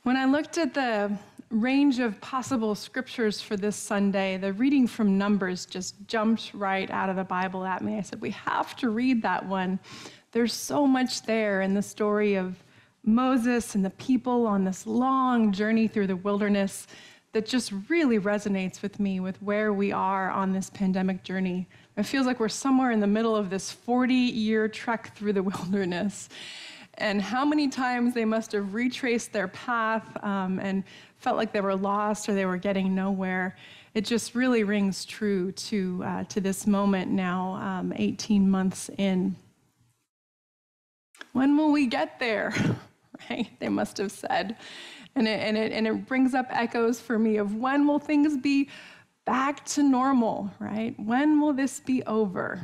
When I looked at the range of possible scriptures for this Sunday, the reading from Numbers just jumped right out of the Bible at me. I said, we have to read that one. There's so much there in the story of Moses and the people on this long journey through the wilderness that just really resonates with me with where we are on this pandemic journey. It feels like we're somewhere in the middle of this 40-year trek through the wilderness. And how many times they must have retraced their path and felt like they were lost or they were getting nowhere. It just really rings true to this moment now, 18 months in. When will we get there? Right? They must have said. And it brings up echoes for me of when will things be back to normal, right? When will this be over?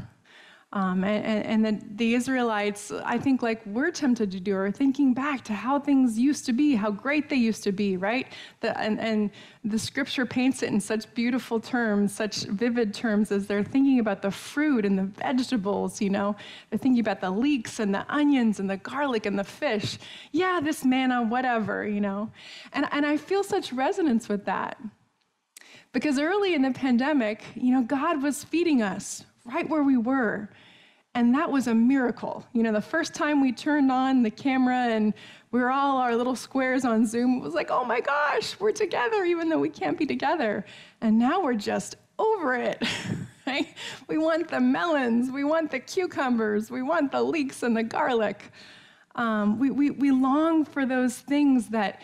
And the Israelites, I think like we're tempted to do, are thinking back to how things used to be, how great they used to be, right? And the scripture paints it in such beautiful terms, such vivid terms, as they're thinking about the fruit and the vegetables, you know? They're thinking about the leeks and the onions and the garlic and the fish. Yeah, this manna, whatever, you know? And I feel such resonance with that. Because early in the pandemic, you know, God was feeding us right where we were. And that was a miracle. You know, the first time we turned on the camera and we were all our little squares on Zoom, it was like, oh my gosh, we're together even though we can't be together. And now we're just over it, right? We want the melons, we want the cucumbers, we want the leeks and the garlic. We long for those things that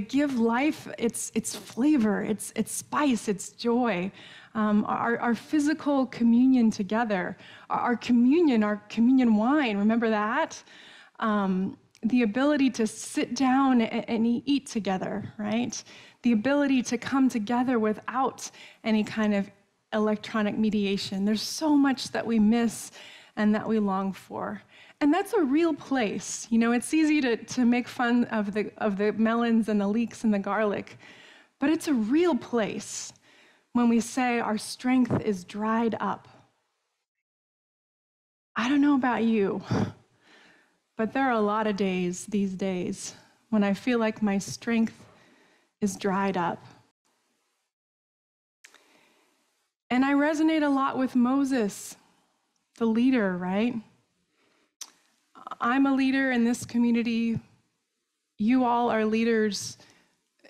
give life its flavor, its spice, its joy. Our physical communion together, our communion wine, remember that? The ability to sit down and eat together, right? The ability to come together without any kind of electronic mediation. There's so much that we miss and that we long for. And that's a real place. You know, it's easy to make fun of the melons and the leeks and the garlic, but it's a real place when we say our strength is dried up. I don't know about you, but there are a lot of days these days when I feel like my strength is dried up. And I resonate a lot with Moses, the leader, right? I'm a leader in this community. You all are leaders,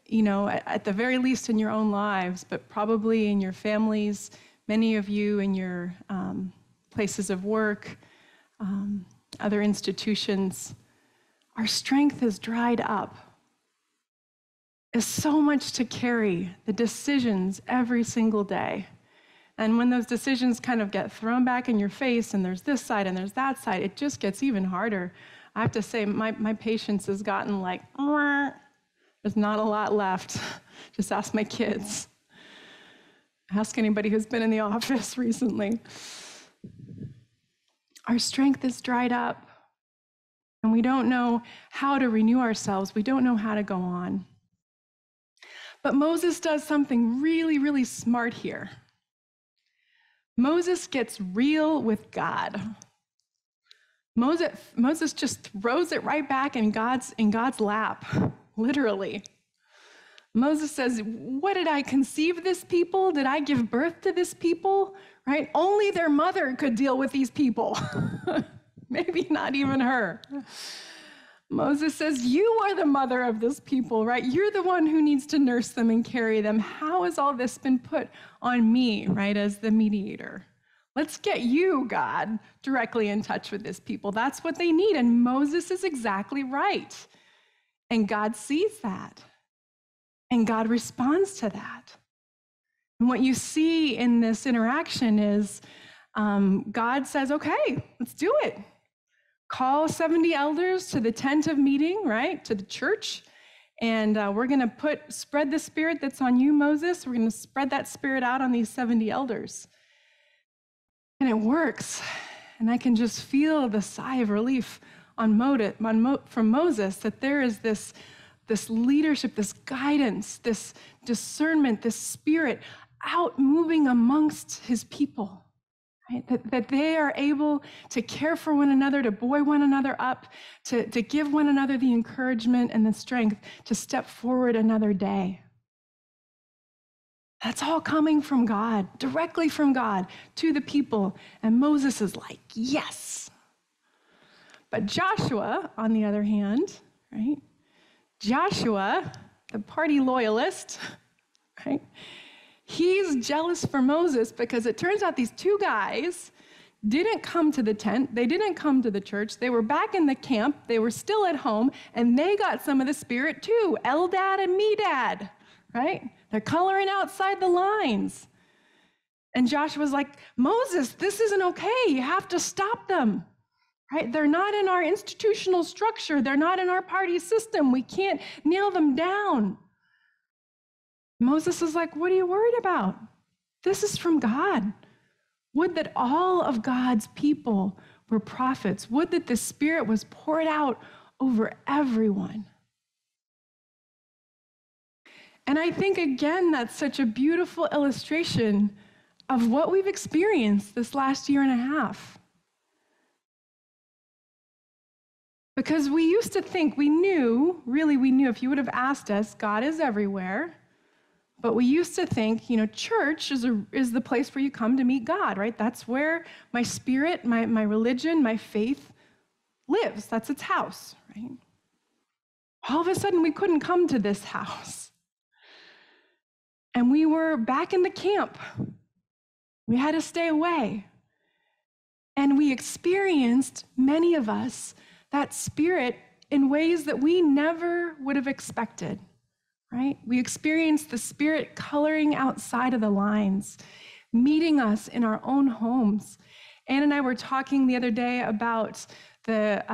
you know, at the very least in your own lives, but probably in your families, many of you in your places of work, other institutions. Our strength is dried up. There's so much to carry, the decisions every single day. And when those decisions kind of get thrown back in your face and there's this side and there's that side, it just gets even harder. I have to say my patience has gotten like, there's not a lot left. Just ask my kids. Ask anybody who's been in the office recently. Our strength is dried up, and we don't know how to renew ourselves. We don't know how to go on. But Moses does something really, really smart here. Moses gets real with God. Moses just throws it right back in God's lap, literally. Moses says, what did I conceive this people? Did I give birth to this people? Right? Only their mother could deal with these people. Maybe not even her. Moses says, you are the mother of this people, right? You're the one who needs to nurse them and carry them. How has all this been put on me, right, as the mediator? Let's get you, God, directly in touch with this people. That's what they need. And Moses is exactly right. And God sees that. And God responds to that. And what you see in this interaction is God says, okay, let's do it. Call 70 elders to the tent of meeting, right, to the church. And we're going to spread the spirit that's on you, Moses. We're going to spread that spirit out on these 70 elders. And it works. And I can just feel the sigh of relief from Moses that there is this leadership, this guidance, this discernment, this spirit out moving amongst his people. right? That they are able to care for one another, to buoy one another up, to give one another the encouragement and the strength to step forward another day. That's all coming from God, directly from God to the people. And Moses is like, yes. But Joshua, on the other hand, right? Joshua, the party loyalist, right? He's jealous for Moses because it turns out these two guys didn't come to the tent. They didn't come to the church. They were back in the camp. They were still at home, and they got some of the Spirit too. Eldad and Medad, right? They're coloring outside the lines. And Joshua's like, Moses, this isn't okay. You have to stop them, right? They're not in our institutional structure. They're not in our party system. We can't nail them down. Moses is like, what are you worried about? This is from God. Would that all of God's people were prophets. Would that the Spirit was poured out over everyone. And I think, again, that's such a beautiful illustration of what we've experienced this last year and a half. Because we used to think, we knew, if you would have asked us, God is everywhere. But we used to think, church is the place where you come to meet God, right? That's where my spirit, my religion, my faith lives. That's its house, right? All of a sudden, we couldn't come to this house. And we were back in the camp. We had to stay away. And we experienced, many of us, that Spirit in ways that we never would have expected. Right? We experienced the Spirit coloring outside of the lines, meeting us in our own homes. Ann and I were talking the other day about the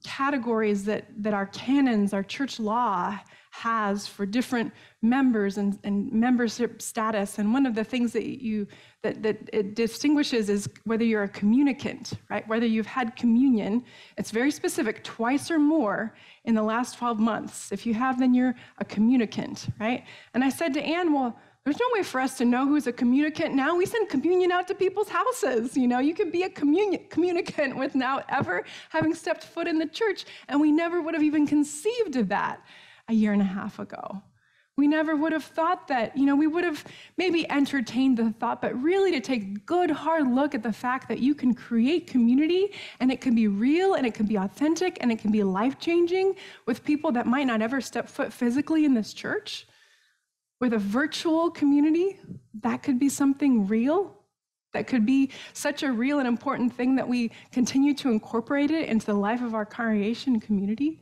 categories that our canons, our church law has for different members and membership status. And one of the things that it distinguishes is whether you're a communicant, right? Whether you've had communion. It's very specific, twice or more in the last 12 months. If you have, then you're a communicant, right? And I said to Ann, well, there's no way for us to know who's a communicant now. We send communion out to people's houses. You could be a communicant without ever having stepped foot in the church. And we never would have even conceived of that a year and a half ago. We never would have thought that, we would have maybe entertained the thought, but really to take a good hard look at the fact that you can create community and it can be real and it can be authentic and it can be life-changing with people that might not ever step foot physically in this church. With a virtual community, that could be something real. That could be such a real and important thing that we continue to incorporate it into the life of our congregation and community.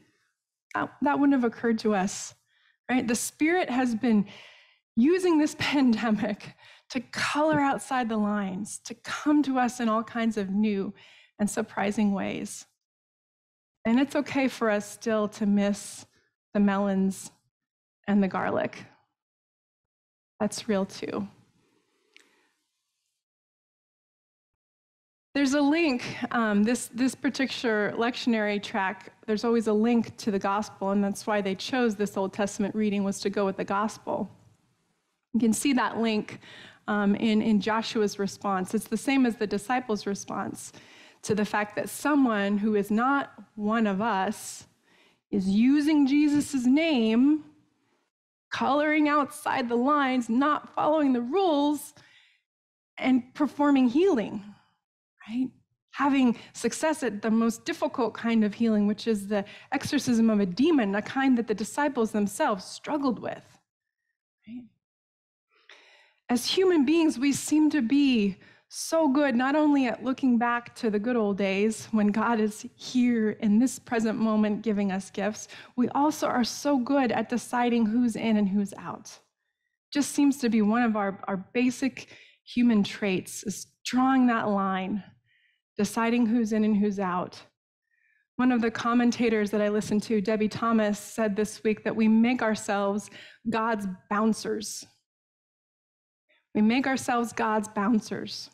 That wouldn't have occurred to us, right? The Spirit has been using this pandemic to color outside the lines, to come to us in all kinds of new and surprising ways. And it's okay for us still to miss the melons and the garlic. That's real too. There's a link, this particular lectionary track, there's always a link to the gospel, and that's why they chose this Old Testament reading, was to go with the gospel. You can see that link in Joshua's response. It's the same as the disciples' response to the fact that someone who is not one of us is using Jesus' name, coloring outside the lines, not following the rules, and performing healing. Right? Having success at the most difficult kind of healing, which is the exorcism of a demon, a kind that the disciples themselves struggled with. Right? As human beings, we seem to be so good, not only at looking back to the good old days when God is here in this present moment giving us gifts, we also are so good at deciding who's in and who's out. Just seems to be one of our basic human traits, is drawing that line, deciding who's in and who's out. One of the commentators that I listened to, Debbie Thomas, said this week that we make ourselves God's bouncers. We make ourselves God's bouncers,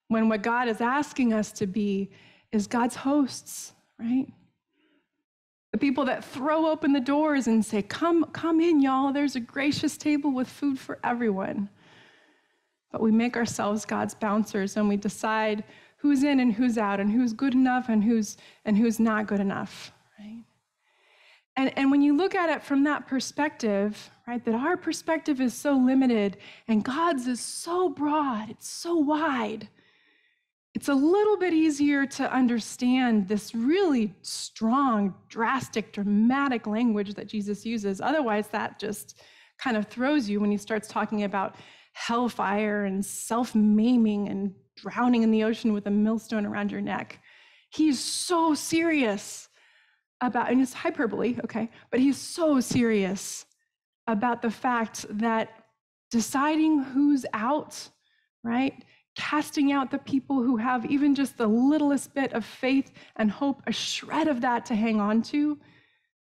when what God is asking us to be is God's hosts, right? The people that throw open the doors and say, come in, y'all. There's a gracious table with food for everyone. but we make ourselves God's bouncers, and we decide who's in and who's out, and who's good enough and who's not good enough, right? And when you look at it from that perspective, right, that our perspective is so limited and God's is so broad, it's so wide, it's a little bit easier to understand this really strong, drastic, dramatic language that Jesus uses. Otherwise, that just kind of throws you when he starts talking about hellfire and self-maiming and drowning in the ocean with a millstone around your neck. He's so serious about, and it's hyperbole, okay, but he's so serious about the fact that deciding who's out, right, casting out the people who have even just the littlest bit of faith and hope, a shred of that to hang on to,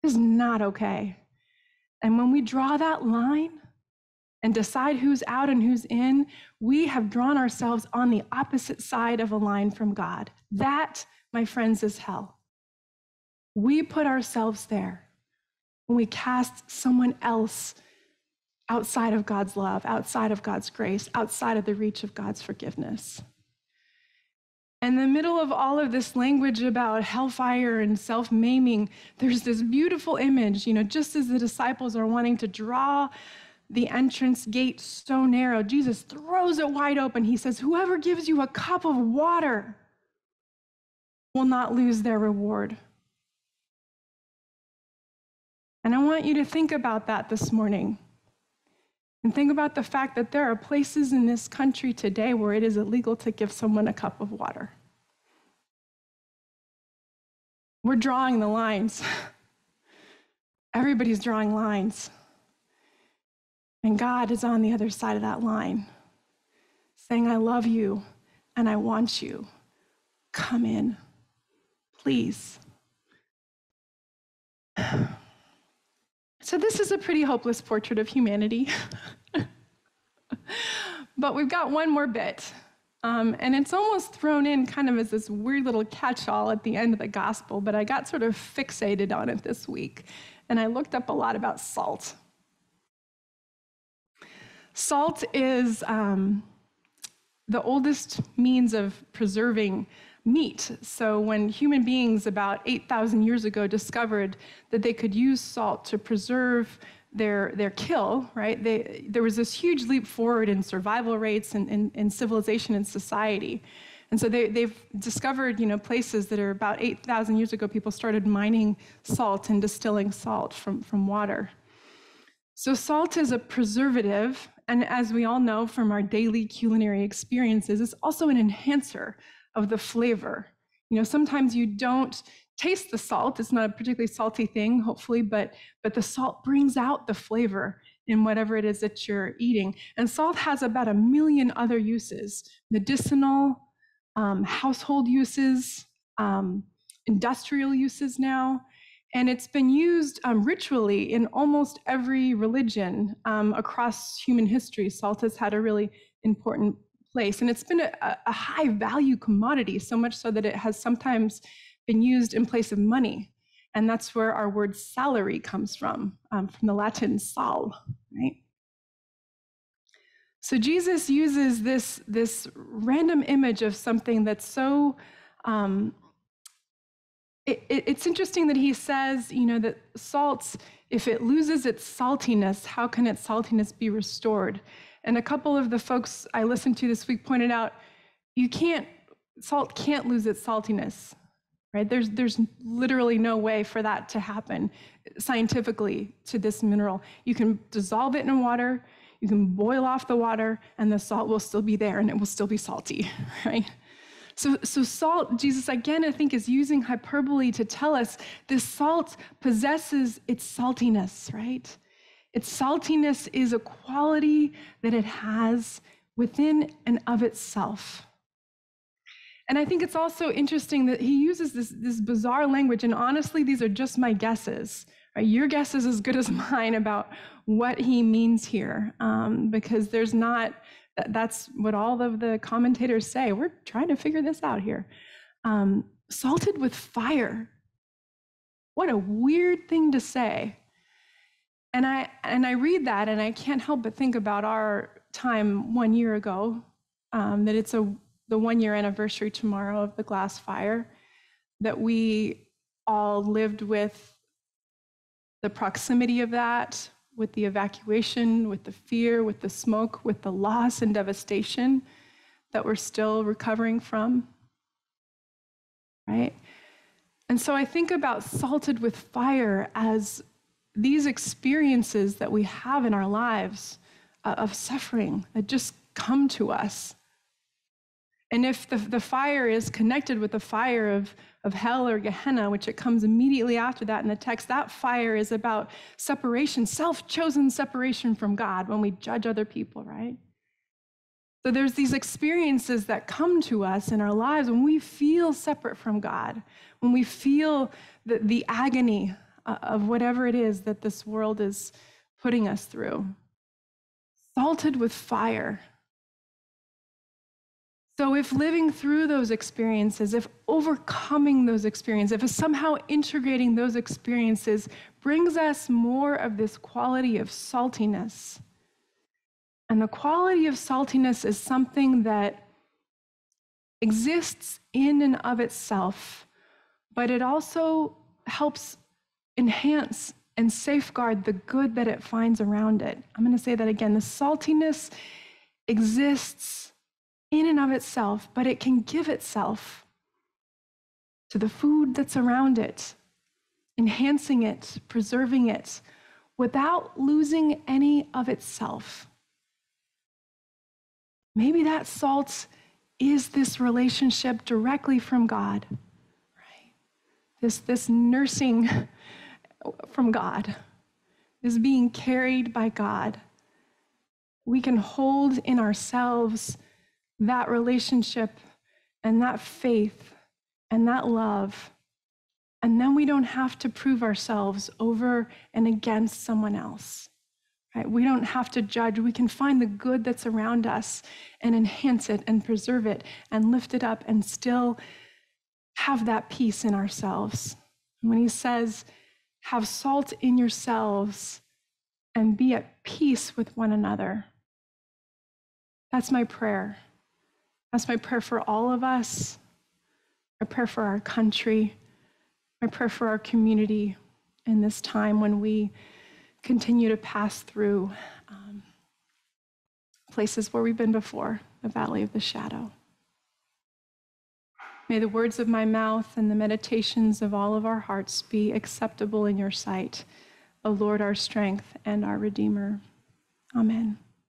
is not okay. And when we draw that line and decide who's out and who's in, we have drawn ourselves on the opposite side of a line from God. That, my friends, is hell. We put ourselves there when we cast someone else outside of God's love, outside of God's grace, outside of the reach of God's forgiveness. In the middle of all of this language about hellfire and self-maiming, there's this beautiful image, just as the disciples are wanting to draw the entrance gate so narrow, Jesus throws it wide open. He says, whoever gives you a cup of water will not lose their reward. And I want you to think about that this morning. And think about the fact that there are places in this country today where it is illegal to give someone a cup of water. We're drawing the lines. Everybody's drawing lines. And God is on the other side of that line, saying, I love you and I want you. Come in, please. So this is a pretty hopeless portrait of humanity. But we've got one more bit. And it's almost thrown in kind of as this weird little catch-all at the end of the gospel, but I got sort of fixated on it this week. And I looked up a lot about salt. Salt is the oldest means of preserving meat. So when human beings about 8,000 years ago discovered that they could use salt to preserve their kill, right? There was this huge leap forward in survival rates and in civilization and society. And so they've discovered, places that are about 8,000 years ago, people started mining salt and distilling salt from water. So salt is a preservative, and as we all know from our daily culinary experiences, it's also an enhancer of the flavor. Sometimes you don't taste the salt. It's not a particularly salty thing, hopefully, but the salt brings out the flavor in whatever it is that you're eating. And salt has about 1 million other uses: medicinal, household uses, industrial uses now. And it's been used ritually in almost every religion across human history. Salt has had a really important place. And it's been a high value commodity, so much so that it has sometimes been used in place of money. And that's where our word salary comes from the Latin sal, right? So Jesus uses this random image of something that's so, it's interesting that he says, that salt, if it loses its saltiness, how can its saltiness be restored? And a couple of the folks I listened to this week pointed out, salt can't lose its saltiness, right? There's literally no way for that to happen scientifically to this mineral. You can dissolve it in water, you can boil off the water, and the salt will still be there and it will still be salty, right? So salt, Jesus again, I think, is using hyperbole to tell us this salt possesses its saltiness, right? Its saltiness is a quality that it has within and of itself. And I think it's also interesting that he uses this bizarre language, and honestly, these are just my guesses. Right? Your guess is as good as mine about what he means here, because that's what all of the commentators say. We're trying to figure this out here. Salted with fire. What a weird thing to say. And I read that and I can't help but think about our time 1 year ago, that it's the 1 year anniversary tomorrow of the glass fire, that we all lived with the proximity of that, with the evacuation, with the fear, with the smoke, with the loss and devastation that we're still recovering from, right? And so I think about salted with fire as these experiences that we have in our lives of suffering that just come to us. And if the fire is connected with the fire of hell or Gehenna, which it comes immediately after that in the text, that fire is about separation, self-chosen separation from God when we judge other people, right? So there's these experiences that come to us in our lives when we feel separate from God, when we feel the agony of whatever it is that this world is putting us through. Salted with fire. So if living through those experiences, if overcoming those experiences, if somehow integrating those experiences brings us more of this quality of saltiness, and the quality of saltiness is something that exists in and of itself, but it also helps enhance and safeguard the good that it finds around it. I'm going to say that again. The saltiness exists in and of itself, but it can give itself to the food that's around it, enhancing it, preserving it, without losing any of itself. Maybe that salt is this relationship directly from God, right? This nursing from God, this being carried by God. We can hold in ourselves that relationship and that faith and that love, and then we don't have to prove ourselves over and against someone else. Right? We don't have to judge. We can find the good that's around us and enhance it and preserve it and lift it up and still have that peace in ourselves. And when he says, have salt in yourselves and be at peace with one another, that's my prayer. That's my prayer for all of us, my prayer for our country, my prayer for our community in this time when we continue to pass through places where we've been before, the valley of the shadow. May the words of my mouth and the meditations of all of our hearts be acceptable in your sight, O Lord, our strength and our Redeemer. Amen.